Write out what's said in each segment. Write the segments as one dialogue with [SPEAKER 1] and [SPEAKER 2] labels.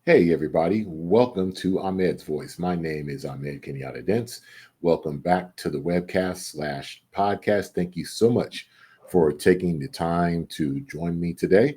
[SPEAKER 1] Hey, everybody. Welcome to Ahmed's Voice. My name is Ahmed Kenyatta Dents. Welcome back to the webcast/podcast. Thank you so much for taking the time to join me today.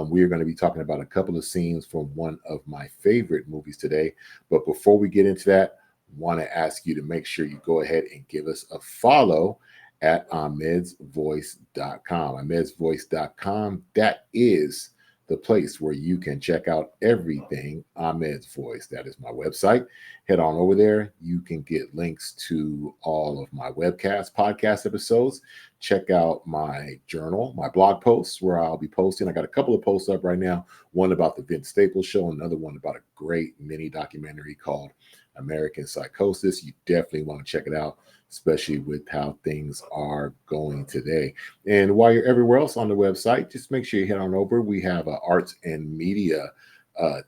[SPEAKER 1] We are going to be talking about a couple of scenes from one of my favorite movies today. But before we get into that, want to ask you to make sure you go ahead and give us a follow at ahmedsvoice.com. Ahmedsvoice.com. That is the place where you can check out everything Ahmed's Voice. That is my website. Head on over there. You can get links to all of my podcast episodes. Check out my journal, my blog posts where I'll be posting. I got a couple of posts up right now. One about the Vince Staples show, another one about a great mini documentary called American Psychosis. You definitely want to check it out, especially with how things are going today. And while you're everywhere else on the website, just make sure you head on over. We have an arts and media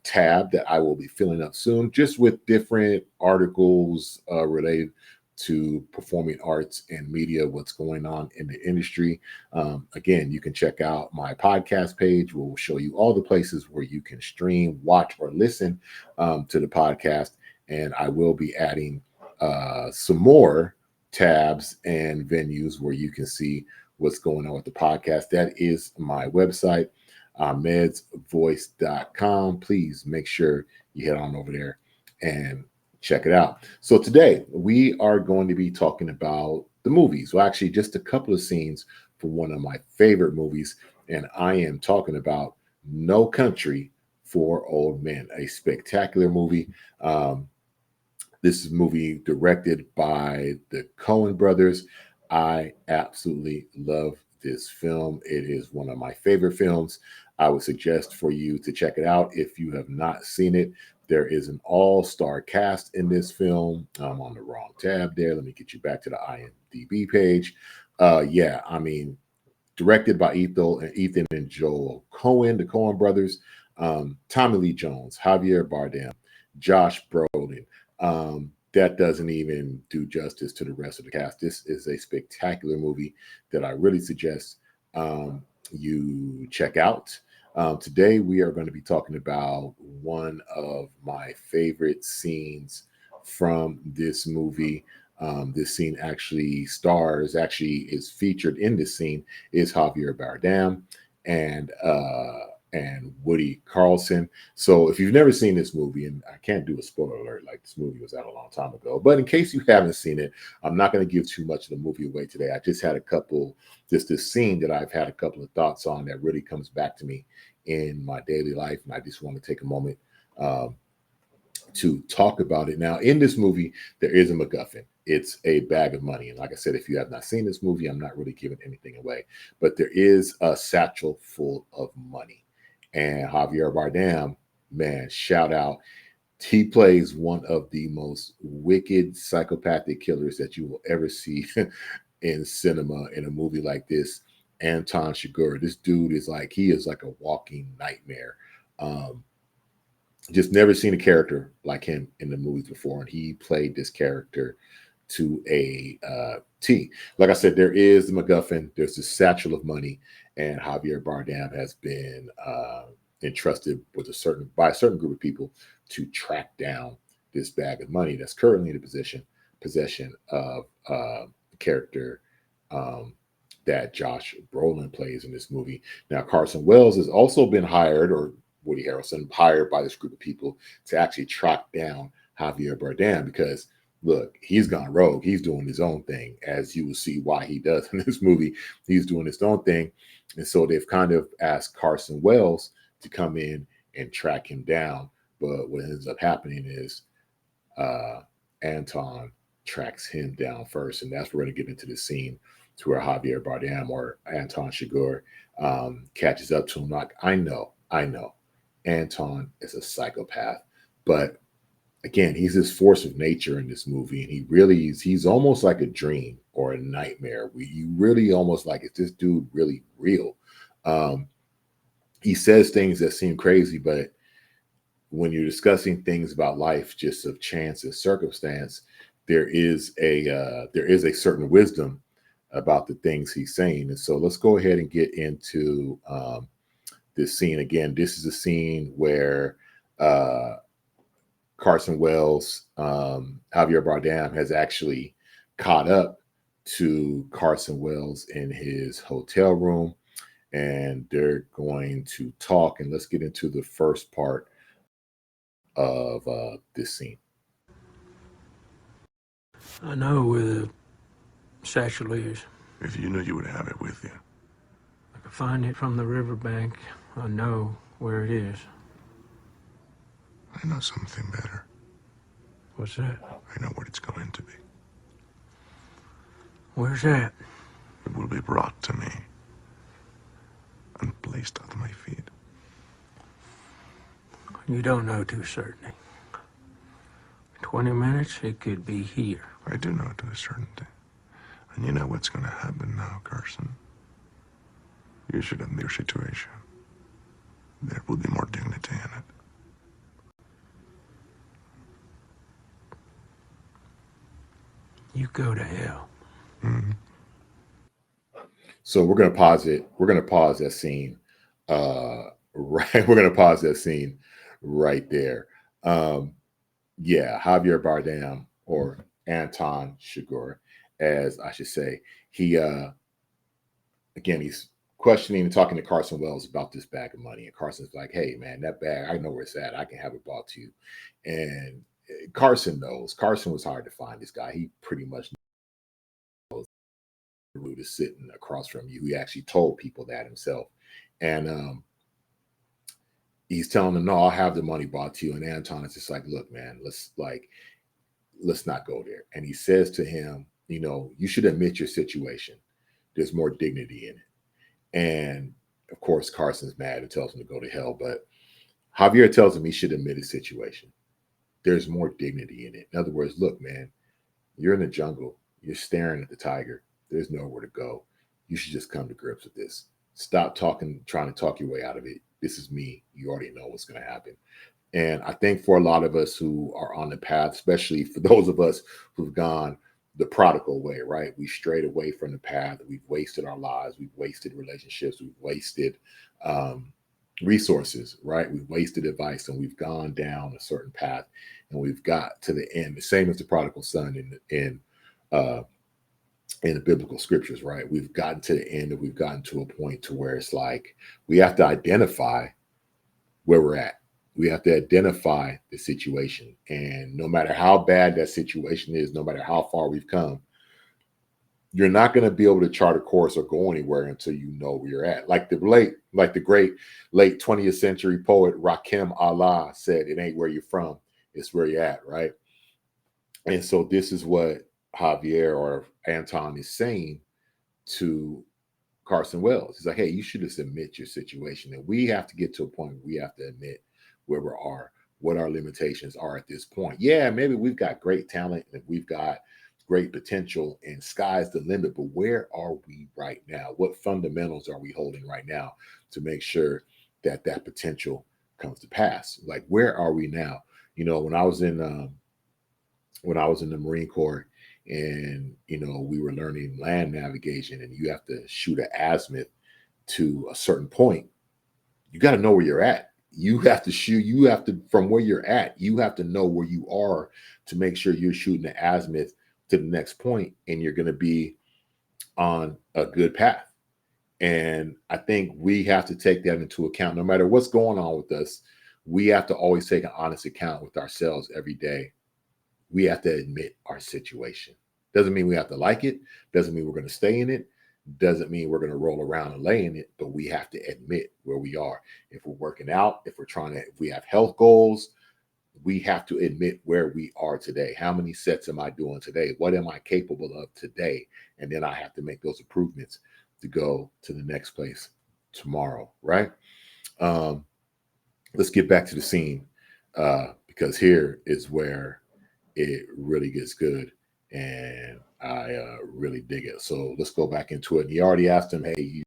[SPEAKER 1] tab that I will be filling up soon, just with different articles related to performing arts and media, what's going on in the industry. Again, you can check out my podcast page. We'll show you all the places where you can stream, watch, or listen to the podcast. And I will be adding some more tabs and venues where you can see what's going on with the podcast. That is my website, ahmedsvoice.com. Please make sure you head on over there and check it out. So today we are going to be talking about the movies. Well, actually, just a couple of scenes from one of my favorite movies, and I am talking about No Country for Old Men, a spectacular movie. This is a movie directed by the Coen brothers. I absolutely love this film. It is one of my favorite films. I would suggest for you to check it out if you have not seen it. There is an all-star cast in this film. I'm on the wrong tab there. Let me get you back to the IMDb page. Directed by Ethan and Joel Coen, the Coen brothers. Tommy Lee Jones, Javier Bardem, Josh Brolin. That doesn't even do justice to the rest of the cast. This is a spectacular movie that I really suggest you check out. Today, we are going to be talking about one of my favorite scenes from this movie. This scene actually is featured in this scene is Javier Bardem and Woody Carlson. So if you've never seen this movie, and I can't do a spoiler alert, like this movie was out a long time ago, but in case you haven't seen it, I'm not going to give too much of the movie away today. I just had this scene that I've had a couple of thoughts on that really comes back to me in my daily life, and I just want to take a moment to talk about it. Now, in this movie, there is a MacGuffin. It's a bag of money. And like I said, if you have not seen this movie, I'm not really giving anything away, but there is a satchel full of money. And Javier Bardem, man, shout out. He plays one of the most wicked psychopathic killers that you will ever see in cinema in a movie like this. Anton Chigurh. This dude is like a walking nightmare. Just never seen a character like him in the movies before. And he played this character to a T. Like I said, there is the MacGuffin, there's this satchel of money, and Javier Bardem has been entrusted with by a certain group of people to track down this bag of money that's currently in the possession of the character that Josh Brolin plays in this movie. Now, Carson Wells has also been hired, or Woody Harrelson hired by this group of people to actually track down Javier Bardem because look, he's gone rogue. He's doing his own thing, as you will see why he does in this movie. He's doing his own thing. And so they've kind of asked Carson Wells to come in and track him down. But what ends up happening is Anton tracks him down first. And that's where we're going to get into the scene to where Javier Bardem or Anton Chigurh catches up to him. Like, I know, Anton is a psychopath, but again, he's this force of nature in this movie, and he's almost like a dream or a nightmare. You really almost like, is this dude really real? He says things that seem crazy, but when you're discussing things about life, just of chance and circumstance, there is a certain wisdom about the things he's saying. And so let's go ahead and get into this scene. Again, this is a scene where uh, Carson Wells, Javier Bardem has actually caught up to Carson Wells in his hotel room, and they're going to talk. And let's get into the first part of this scene.
[SPEAKER 2] I know where the satchel is.
[SPEAKER 3] If you knew, you would have it with you.
[SPEAKER 2] I could find it from the riverbank. I know where it is.
[SPEAKER 3] I know something better.
[SPEAKER 2] What's that?
[SPEAKER 3] I know what it's going to be.
[SPEAKER 2] Where's that?
[SPEAKER 3] It will be brought to me and placed at my feet.
[SPEAKER 2] You don't know to a certainty. 20 minutes, it could be here.
[SPEAKER 3] I do know to a certainty. And you know what's going to happen now, Carson? You should admit your situation. There will be more dignity in it.
[SPEAKER 2] You go to hell.
[SPEAKER 3] Mm-hmm.
[SPEAKER 1] So we're going to pause it. We're going to pause that scene. Right. We're going to pause that scene right there. Yeah. Javier Bardem, or Anton Chigurh, as I should say, he, again, he's questioning and talking to Carson Wells about this bag of money. And Carson's like, hey, man, that bag, I know where it's at. I can have it brought to you. And Carson knows. Carson was hard to find, this guy. He pretty much knows the root is sitting across from you. He actually told people that himself. And he's telling them, no, I'll have the money brought to you. And Anton is just like, look, man, let's not go there. And he says to him, you know, you should admit your situation. There's more dignity in it. And of course, Carson's mad and tells him to go to hell. But Javier tells him he should admit his situation. There's more dignity in it. In other words, look, man, you're in the jungle. You're staring at the tiger. There's nowhere to go. You should just come to grips with this. Stop trying to talk your way out of it. This is me. You already know what's going to happen. And I think for a lot of us who are on the path, especially for those of us who've gone the prodigal way, right? We strayed away from the path. We've wasted our lives. We've wasted relationships. We've wasted resources, right? We've wasted advice, and we've gone down a certain path, and we've got to the end. The same as the prodigal son in the biblical scriptures, right? We've gotten to the end, and we've gotten to a point to where it's like we have to identify where we're at. We have to identify the situation. And no matter how bad that situation is, no matter how far we've come, you're not going to be able to chart a course or go anywhere until you know where you're at. Like the great late 20th century poet Rakim Allah said, it ain't where you're from, it's where you're at, right? And so this is what Javier or Anton is saying to Carson Wells. He's like, hey, you should just admit your situation. And we have to get to a point where we have to admit where we are, what our limitations are at this point. Yeah, maybe we've got great talent and we've got great potential and sky's the limit, but where are we right now? What fundamentals are we holding right now to make sure that that potential comes to pass? Like, where are we now? You know, when I was in the Marine Corps, and you know, we were learning land navigation, and you have to shoot an azimuth to a certain point. You got to know where you're at. You have to shoot. You have to, from where you're at, you have to know where you are to make sure you're shooting the azimuth to the next point, and you're going to be on a good path. And I think we have to take that into account. No matter what's going on with us, we have to always take an honest account with ourselves every day. We have to admit our situation. Doesn't mean we have to like it. Doesn't mean we're going to stay in it. Doesn't mean we're going to roll around and lay in it, but we have to admit where we are. If we're working out, if we have health goals, we have to admit where we are today. How many sets am I doing today? What am I capable of today? And then I have to make those improvements to go to the next place tomorrow, right? Let's get back to the scene, because here is where it really gets good, and I really dig it. So let's go back into it. And he already asked him, hey,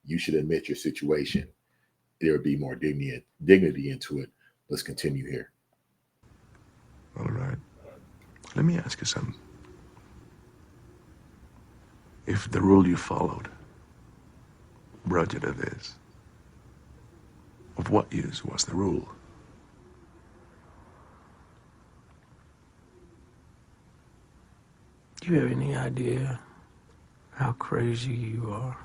[SPEAKER 1] you should admit your situation. There would be more dignity into it. Let's continue here.
[SPEAKER 3] All right. Let me ask you something. If the rule you followed brought you to this, of what use was the rule?
[SPEAKER 2] Do you have any idea how crazy you are?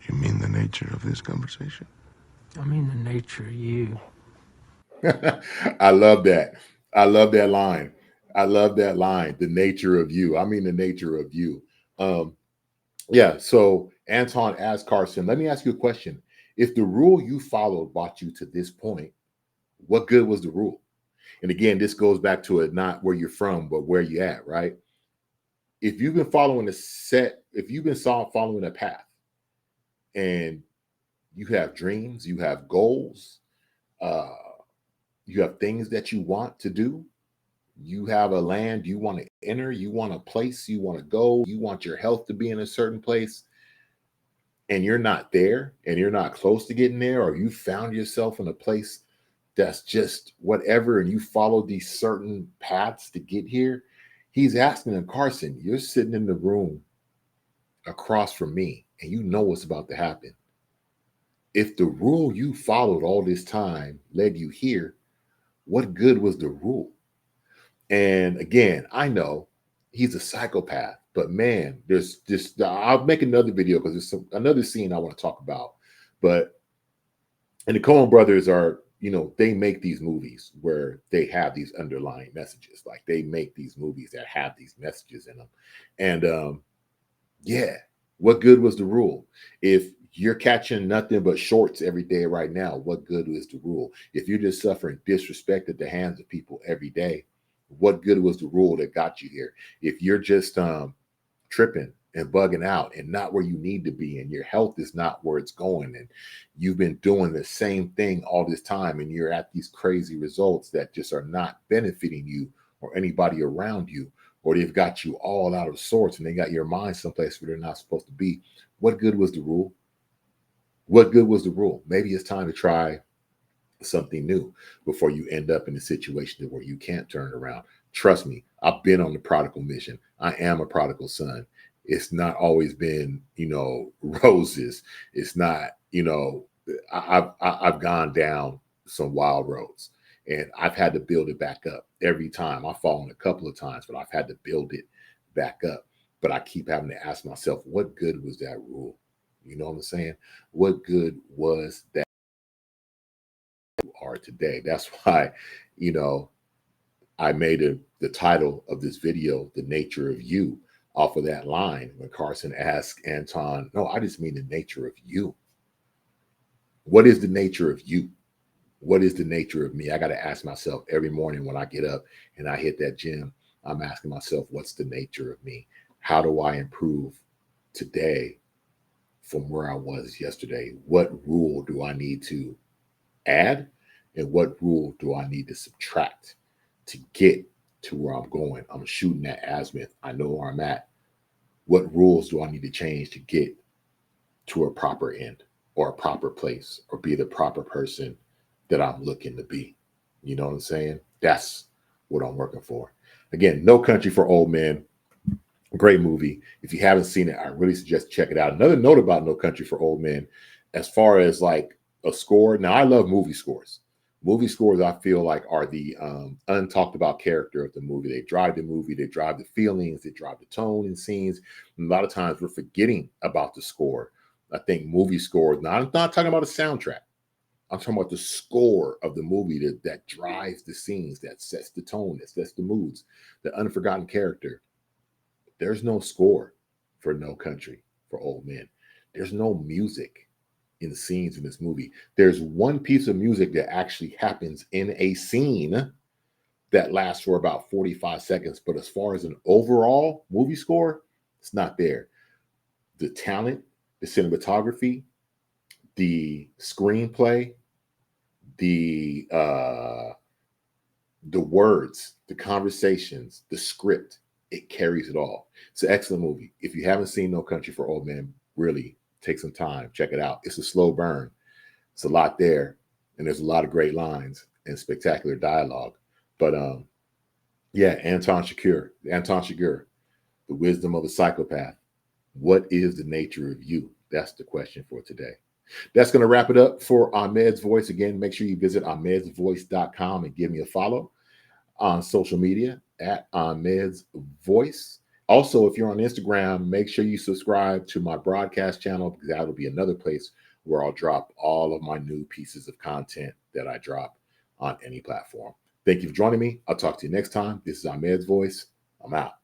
[SPEAKER 3] You mean the nature of this conversation?
[SPEAKER 2] I mean the nature of you.
[SPEAKER 1] I love that. I love that line. I love that line. The nature of you. I mean the nature of you. Um, yeah. So Anton asked Carson, let me ask you a question. If the rule you followed brought you to this point, what good was the rule? And again, this goes back to it, not where you're from, but where you at, right? If you've been following a set, if you've been following a path and you have dreams, you have goals, uh, you have things that you want to do, you have a land you want to enter, you want a place you want to go, you want your health to be in a certain place, and you're not there and you're not close to getting there, or you found yourself in a place that's just whatever, and you follow these certain paths to get here. He's asking him, Carson, you're sitting in the room across from me and you know what's about to happen. If the rule you followed all this time led you here, what good was the rule? And again, I know he's a psychopath, but man, there's just, I'll make another video because there's another scene I want to talk about. But, and the Coen brothers are, they make these movies where they have these underlying messages. Like they make these movies that have these messages in them. And yeah, what good was the rule? If you're catching nothing but shorts every day right now, what good is the rule? If you're just suffering disrespect at the hands of people every day, what good was the rule that got you here? If you're just tripping and bugging out and not where you need to be, and your health is not where it's going, and you've been doing the same thing all this time, and you're at these crazy results that just are not benefiting you or anybody around you, or they've got you all out of sorts and they got your mind someplace where they're not supposed to be, what good was the rule? What good was the rule? Maybe it's time to try something new before you end up in a situation where you can't turn around. Trust me, I've been on the prodigal mission. I am a prodigal son. It's not always been, roses. It's not, I've gone down some wild roads, and I've had to build it back up every time. I've fallen a couple of times, but I've had to build it back up. But I keep having to ask myself, what good was that rule? You know what I'm saying? What good was that you are today? That's why, I made the title of this video, The Nature of You, off of that line when Carson asked Anton, no, I just mean the nature of you. What is the nature of you? What is the nature of me? I got to ask myself every morning when I get up and I hit that gym. I'm asking myself, what's the nature of me? How do I improve today from where I was yesterday? What rule do I need to add? And what rule do I need to subtract to get to where I'm going? I'm shooting at azimuth. I know where I'm at. What rules do I need to change to get to a proper end or a proper place or be the proper person that I'm looking to be? You know what I'm saying? That's what I'm working for. Again, No Country for Old Men. Great movie. If you haven't seen it, I really suggest check it out. Another note about No Country for Old Men, as far as like a score. Now, I love movie scores. Movie scores, I feel like, are the untalked about character of the movie. They drive the movie, they drive the feelings, they drive the tone and scenes. And a lot of times we're forgetting about the score. I think movie scores, now I'm not talking about a soundtrack. I'm talking about the score of the movie that drives the scenes, that sets the tone, that sets the moods, the unforgotten character. There's no score for No Country for Old Men. There's no music in the scenes in this movie. There's one piece of music that actually happens in a scene that lasts for about 45 seconds. But as far as an overall movie score, it's not there. The talent, the cinematography, the screenplay, the words, the conversations, the script, it carries it all. It's an excellent movie. If you haven't seen No Country for Old Men, really take some time, check it out. It's a slow burn. It's a lot there, and there's a lot of great lines and spectacular dialogue. But yeah, Anton Chigurh, The Wisdom of a Psychopath. What is the nature of you? That's the question for today. That's going to wrap it up for Ahmed's Voice. Again, make sure you visit ahmedsvoice.com and give me a follow on social media at Ahmed's Voice. Also, if you're on Instagram, make sure you subscribe to my broadcast channel, because that'll be another place where I'll drop all of my new pieces of content that I drop on any platform. Thank you for joining me. I'll talk to you next time. This is Ahmed's Voice. I'm out.